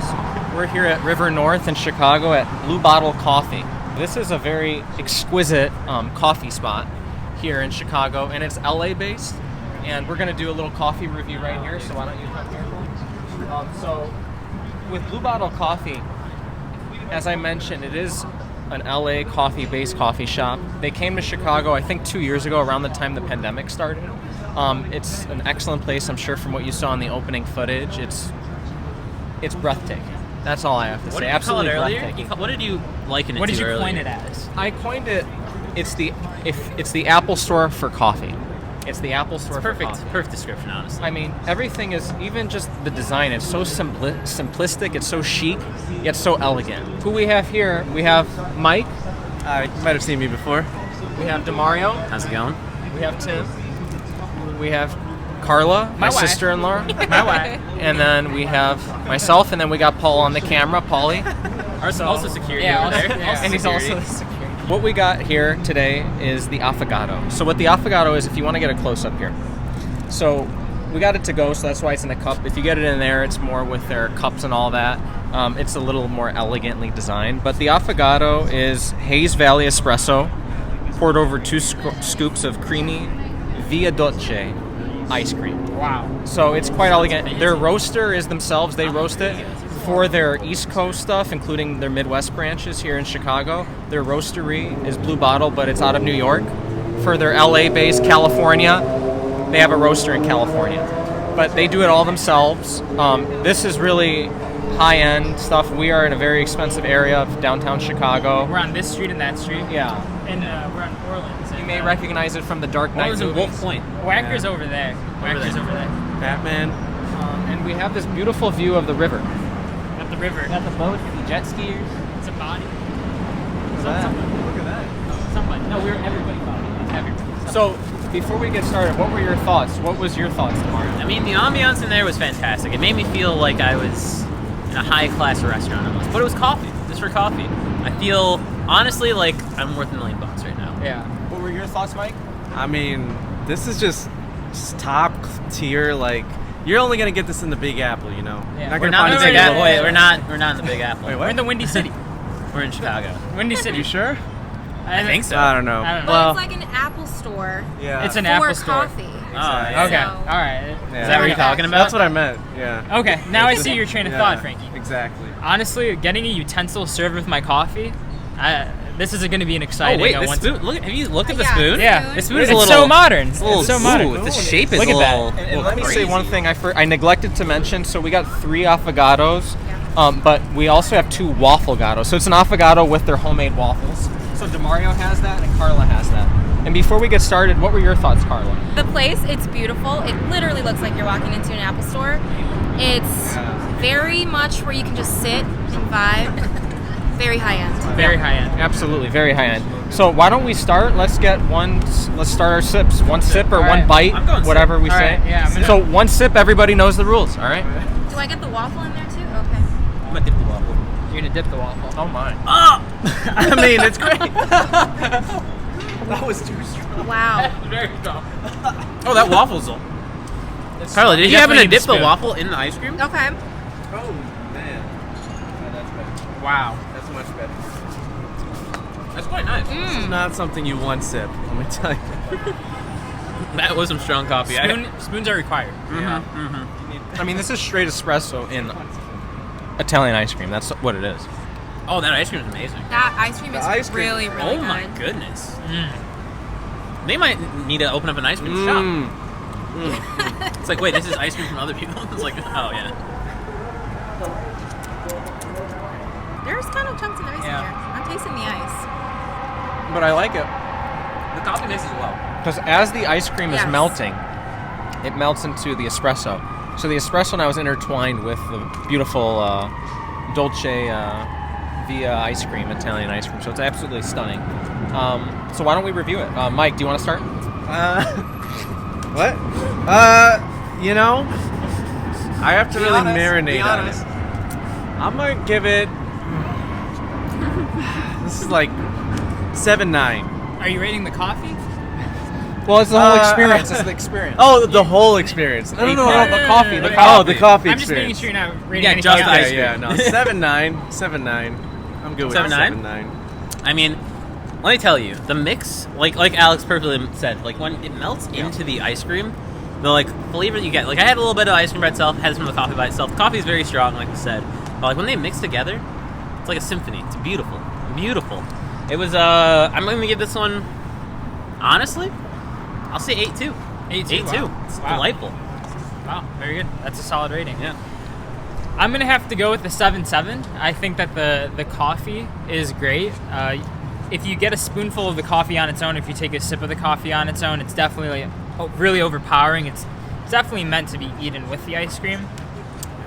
Greetings. We're here at River North in Chicago at Blue Bottle Coffee. This is a very exquisite coffee spot here in Chicago, and it's LA based. And we're going to do a little coffee review right here, so why don't you come here? So with Blue Bottle Coffee, as I mentioned, it is an LA coffee-based coffee shop. They came to Chicago, I think 2 years ago, around the time the pandemic started. It's an excellent place, I'm sure, from what you saw in the opening footage. It's breathtaking. That's all I have to say. Absolutely breathtaking. What did you liken it to? What did you earlier? coin it as? I coined it. It's the Apple Store for coffee. It's the Apple Store for coffee. Perfect description, honestly. I mean, everything is, even just the design, it's so simplistic, it's so chic, yet so elegant. Who we have here, we have Mike. You might have seen me before. We have DeMario. How's it going? We have Tim. We have Carla, my wife. sister-in-law. My wife. And then we have myself, and then we got Paul on the camera, Paulie. Also security Yeah, over also- there. yeah. And he's also the security. What we got here today is the affogato. So what the affogato is, if you want to get a close-up here. So we got it to go, so that's why it's in a cup. If you get it in there, it's more with their cups and all that. It's a little more elegantly designed. But the affogato is Hayes Valley espresso, poured over 2 scoops of creamy Via Dolce ice cream. Wow. So it's quite elegant. Their roaster is themselves. They roast it for their East Coast stuff, including their Midwest branches here in Chicago. Their roastery is Blue Bottle, but it's out of New York. For their LA-based California, they have a roaster in California. But they do it all themselves. This is really high-end stuff. We are in a very expensive area of downtown Chicago. We're on this street and that street. Yeah. And we're on Orleans. You may recognize it from the Dark Knight Orleans and movies. Wolf Point. Whacker's over there. Whacker's over there. Batman. And we have this beautiful view of the river. At the river. Got the boat, the jet skiers. It's a body. Look at that. Somebody. No, everybody body. It's everybody. So, before we get started, what were your thoughts? What was your thoughts, Mario? I mean, the ambiance in there was fantastic. It made me feel like I was in a high-class restaurant almost. But it was coffee. Just for coffee. I feel, honestly, like I'm worth $1 million right now. Yeah. What were your thoughts, Mike? I mean, this is just top tier. Like, you're only gonna get this in the Big Apple, you know. Yeah. Not We're gonna not in find the this Big in Apple. Little- Wait, we're not in the Big Apple. Wait, We're in the Windy City. We're in Chicago. Windy City. You sure? I think so. I don't know. I don't know. But Well, it's like an Apple store yeah. It's an for Apple store. coffee. Oh, Okay. So- All right. Yeah. Is that what you're talking about? That's what I meant. Yeah. Okay. Now I see your train of thought, Frankie. Exactly. Honestly, getting a utensil served with my coffee, this is going to be an Oh exciting. wait, this spoon. Look, have you looked at the Yeah. spoon? Yeah. This spoon It's is a little. so modern. It's little- so modern. ooh, the shape is Look a at that. little. And let me say crazy. one thing I neglected to mention. So we got 3 affogatos, but we also have 2 waffle gatos. So it's an affogato with their homemade waffles. So DeMario has that and Carla has that. And before we get started, what were your thoughts, Carla? The place, it's beautiful. It literally looks like you're walking into an Apple store. It's very much where you can just sit and vibe. Very high end. Very high end. Absolutely, very high end. So why don't we start? Let's start our sips. One sip or All one right. bite, I'm going whatever sip. we All say. right, yeah, I'm gonna- So one sip, everybody knows the rules. All right. Do I get the waffle in there too? Okay. I'm gonna dip the waffle. You're going to dip the waffle. Oh my. Oh! I mean, it's great. That was too strong. Wow. Very strong. Oh, that waffle's. Carla, did you happen to definitely need dip the the spoon. waffle in the ice cream? Okay. Oh man. That's better. Wow. That's much better. That's quite nice. This is not something you one sip. Let me tell you. That was some strong coffee. Spoons are required. I mean, this is straight espresso in Italian ice cream. That's what it is. Oh, that ice cream is amazing. That ice cream is ice cream. really, really Oh good. my goodness. They might need to open up an ice cream shop. It's like, wait, this is ice cream from other people? It's like, oh yeah. There's kind of chunks of ice in here. I'm tasting the ice. But I like it The coffee mixes well. because as the ice cream is Yes. melting, it melts into the espresso. So the espresso now is intertwined with the beautiful Dolce Via ice cream, Italian ice cream. So it's absolutely stunning. So why don't we review it? Mike, do you want to start? What? You know, I have to Be really honest, be marinate on honest. it. I'm gonna give it. This is like 7-9. Are you rating the coffee? Well, it's the whole experience. It's the experience. Oh, the whole experience. No, the coffee. The Oh, coffee. the coffee I'm just making experience. sure you're not rating Yeah, anything just else. ice Okay, cream. yeah, no. 7.9. I'm good with 7.9? 7.9. I mean, let me tell you, the mix, like Alex perfectly said, like when it melts into the ice cream, the like flavor you get. Like I had a little bit of ice cream by itself, had some of the coffee by itself. The coffee is very strong, like I said, but like when they mix together, it's like a symphony. It's beautiful, beautiful. It was. I'm gonna give this one, honestly, I'll say 8.2. 8.2. 8.2. Wow. It's Wow. delightful. Wow, very good. That's a solid rating. Yeah. I'm gonna have to go with the 7.7. I think that the coffee is great. If you get a spoonful of the coffee on its own, if you take a sip of the coffee on its own, it's definitely really overpowering. It's definitely meant to be eaten with the ice cream.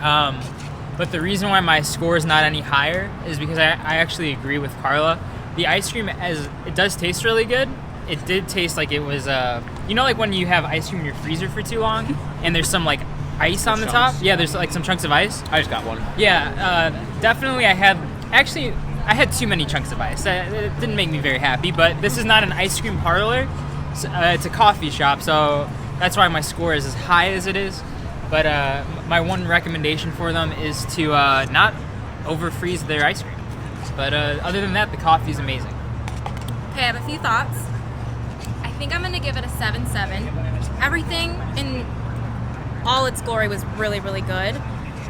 But the reason why my score is not any higher is because I actually agree with Carla. The ice cream, as it does taste really good, it did taste like it was like when you have ice cream in your freezer for too long and there's some like ice on the top. Yeah, there's like some chunks of ice. I just got one. Yeah, definitely. I had too many chunks of ice. It didn't make me very happy. But this is not an ice cream parlor. It's a coffee shop, so that's why my score is as high as it is. But my one recommendation for them is to not over-freeze their ice cream. But other than that, the coffee is amazing. Okay, I have a few thoughts. I think I'm gonna give it a 7.7. Everything in all its glory was really, really good.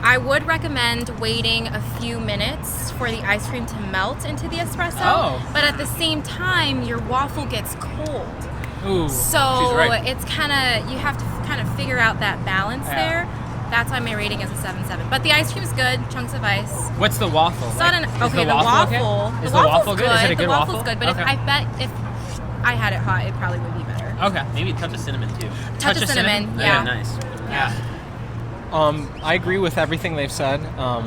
I would recommend waiting a few minutes for the ice cream to melt into the espresso. Oh. But at the same time, your waffle gets cold. Ooh. So she's right. it's you have to kind of figure out that balance Yeah. there. That's why my rating is a 7.7. But the ice cream's good, chunks of ice. What's the waffle? It's not Like, an, is okay, the waffle okay? Is the waffle's waffle good? Is it a good the waffle's waffle? good, but Okay. I bet if I had it hot, it probably would be better. Okay. Maybe a touch of cinnamon too. Touch of cinnamon, Yeah, yeah. nice. Yeah. I agree with everything they've said. I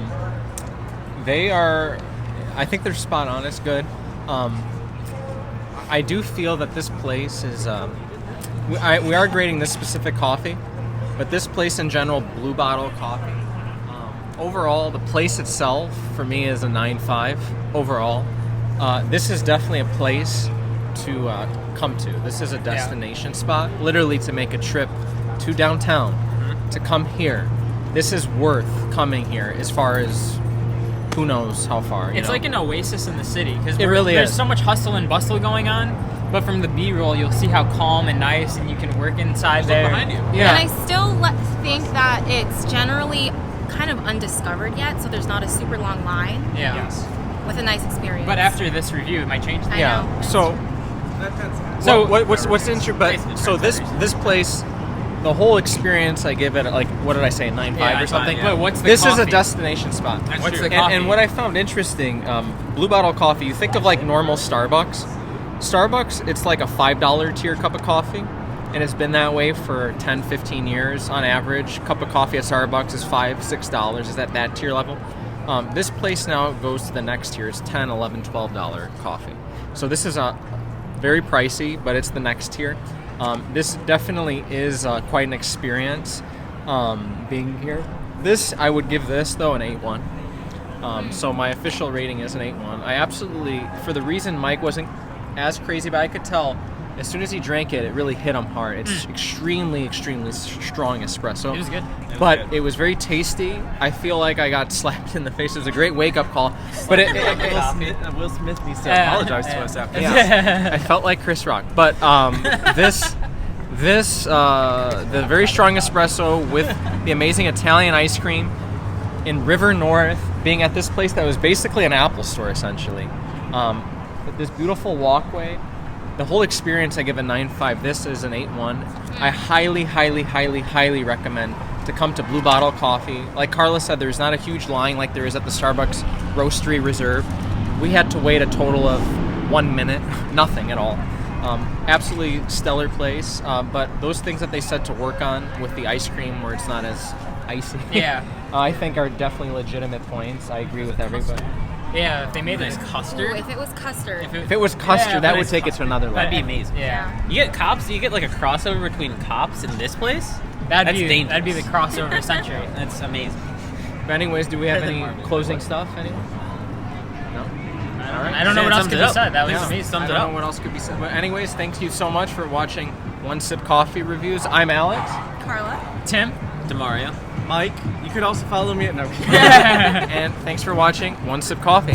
think they're spot on. It's good. I do feel that this place is. We are grading this specific coffee, but this place in general, Blue Bottle Coffee. Overall, the place itself for me is a 9.5. Overall, this is definitely a place to come to. This is a destination spot, literally to make a trip to downtown to come here. This is worth coming here as far as who knows how far. It's like an oasis in the city because It really there's is. so much hustle and bustle going on. But from the B-roll, you'll see how calm and nice, and you can work inside there. behind you. Yeah. And I still think that it's generally kind of undiscovered yet, so there's not a super long line Yeah. with a nice experience. But after this review, it might change. I Yeah. know. So So- what's interesting? But so this place, the whole experience, I give it like what did I say, 9.5 Yeah, or something? 9.5, yeah. But what's the this is a coffee? destination spot. What's the And, coffee? and what I found interesting, Blue Bottle Coffee. You think of like normal Starbucks. Starbucks, it's like a $5 tier cup of coffee, and it's been that way for 10, 15 years on average. Cup of coffee at Starbucks is $5, $6. Is at that tier level. This place now goes to the next tier. It's $10, $11, $12 coffee. So this is a very pricey, but it's the next tier. This definitely is quite an experience being here. I would give this though an 8.1. So my official rating is an 8.1. I absolutely, for the reason Mike wasn't as crazy, but I could tell as soon as he drank it, it really hit him hard. It's extremely, extremely strong espresso. It was good. But it was very tasty. I feel like I got slapped in the face. It was a great wake-up call. But Will Smith needs to Yeah. apologize to us after yeah, I felt like Chris Rock. But the very strong espresso with the amazing Italian ice cream in River North, being at this place that was basically an Apple store essentially. With this beautiful walkway, the whole experience I give a 9.5. This is an 8.1. I highly, highly, highly, highly recommend to come to Blue Bottle Coffee. Like Carla said, there's not a huge line like there is at the Starbucks Roastery Reserve. We had to wait a total of 1 minute, nothing at all. Absolutely stellar place, but those things that they said to work on with the ice cream where it's not as icy, Yeah. I think are definitely legitimate points. I agree with everybody. Yeah, if they made Nice this custard. Ooh, if it was custard. If it was custard, Yeah, that but would it's take it to another level. That'd be amazing. Yeah. You get cops. You get like a crossover between cops and this place. That'd That's be dangerous. that'd be the crossover century. That's amazing. But anyways, do we have Better than any Marvin. closing stuff? Anyone? No? I don't know what else Sums could it be up. said. That was Yeah. amazing. Sums I it don't up. know what else could be said. But anyways, thank you so much for watching One Sip Coffee Reviews. I'm Alex. Carla. Tim. Demario. Mike, you could also follow me at no. And thanks for watching One Sip Coffee.